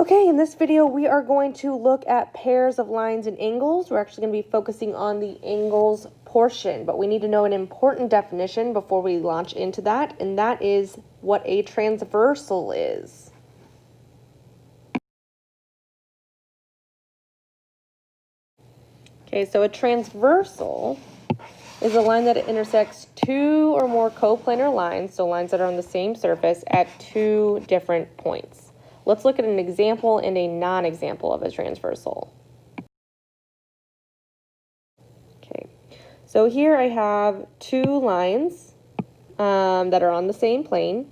Okay, in this video we are going to look at pairs of lines and angles. We're actually going to be focusing on the angles portion, but we need to know an important definition before we launch into that, and that is what a transversal is. Okay, so a transversal is a line that intersects two or more coplanar lines, so lines that are on the same surface at two different points. Let's look at an example and a non-example of a transversal. Okay, so here I have two lines that are on the same plane,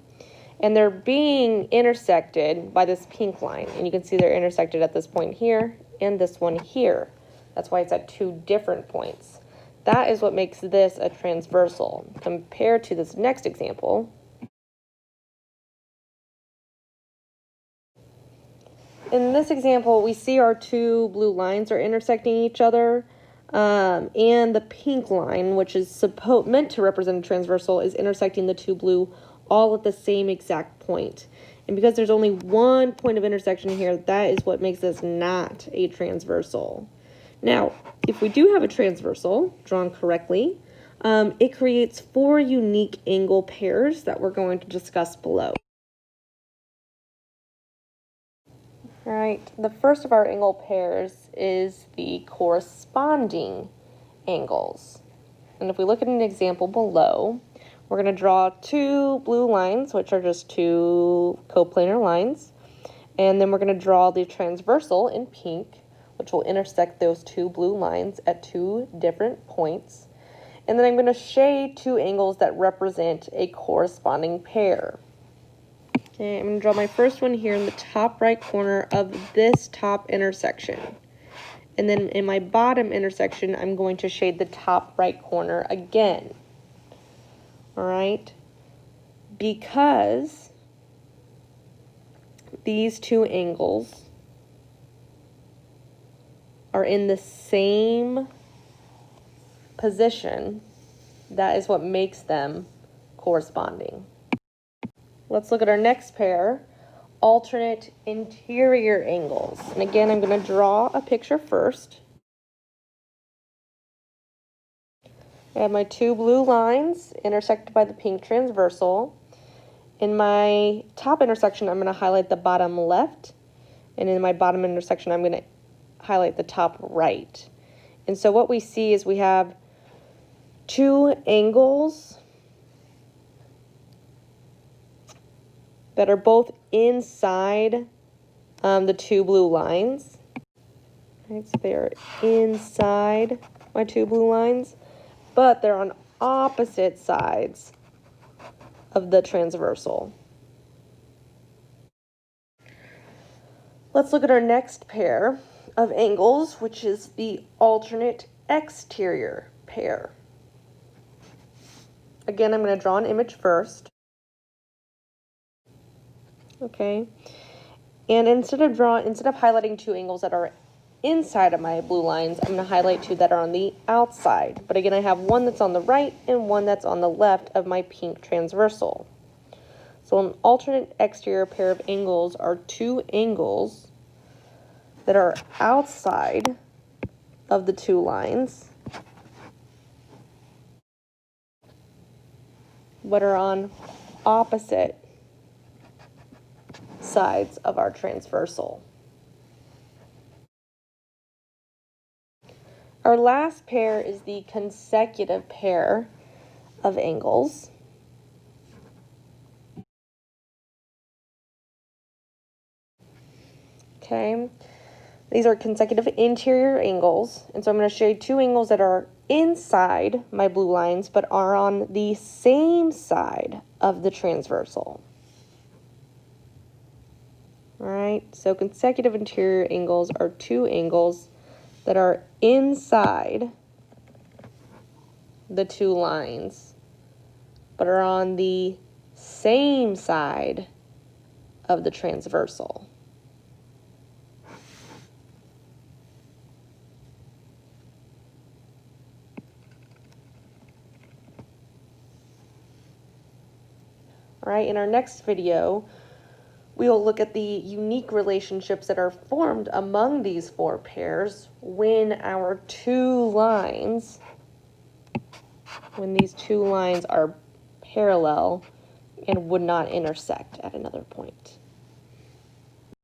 and they're being intersected by this pink line. And you can see they're intersected at this point here and this one here. That's why it's at two different points. That is what makes this a transversal compared to this next example. In this example, we see our two blue lines are intersecting each other, and the pink line, which is meant to represent a transversal, is intersecting the two blue all at the same exact point. And because there's only one point of intersection here, that is what makes this not a transversal. Now, if we do have a transversal drawn correctly, it creates four unique angle pairs that we're going to discuss below. All right, the first of our angle pairs is the corresponding angles. And if we look at an example below, we're going to draw two blue lines, which are just two coplanar lines. And then we're going to draw the transversal in pink, which will intersect those two blue lines at two different points. And then I'm going to shade two angles that represent a corresponding pair. Okay, I'm going to draw my first one here in the top right corner of this top intersection. And then in my bottom intersection, I'm going to shade the top right corner again. All right? Because these two angles are in the same position, that is what makes them corresponding. Let's look at our next pair, alternate interior angles. And again, I'm going to draw a picture first. I have my two blue lines intersected by the pink transversal. In my top intersection, I'm going to highlight the bottom left. And in my bottom intersection, I'm going to highlight the top right. And so what we see is we have two angles that are both inside the two blue lines. Right, so they are inside my two blue lines, but they're on opposite sides of the transversal. Let's look at our next pair of angles, which is the alternate exterior pair. Again, I'm going to draw an image first. Okay, and instead of highlighting two angles that are inside of my blue lines, I'm going to highlight two that are on the outside. But again, I have one that's on the right and one that's on the left of my pink transversal. So an alternate exterior pair of angles are two angles that are outside of the two lines, but are on opposite sides of our transversal. Our last pair is the consecutive pair of angles. Okay, these are consecutive interior angles, and so I'm going to shade two angles that are inside my blue lines but are on the same side of the transversal. All right, so consecutive interior angles are two angles that are inside the two lines, but are on the same side of the transversal. All right, in our next video, We'll look at the unique relationships that are formed among these four pairs when these two lines are parallel and would not intersect at another point.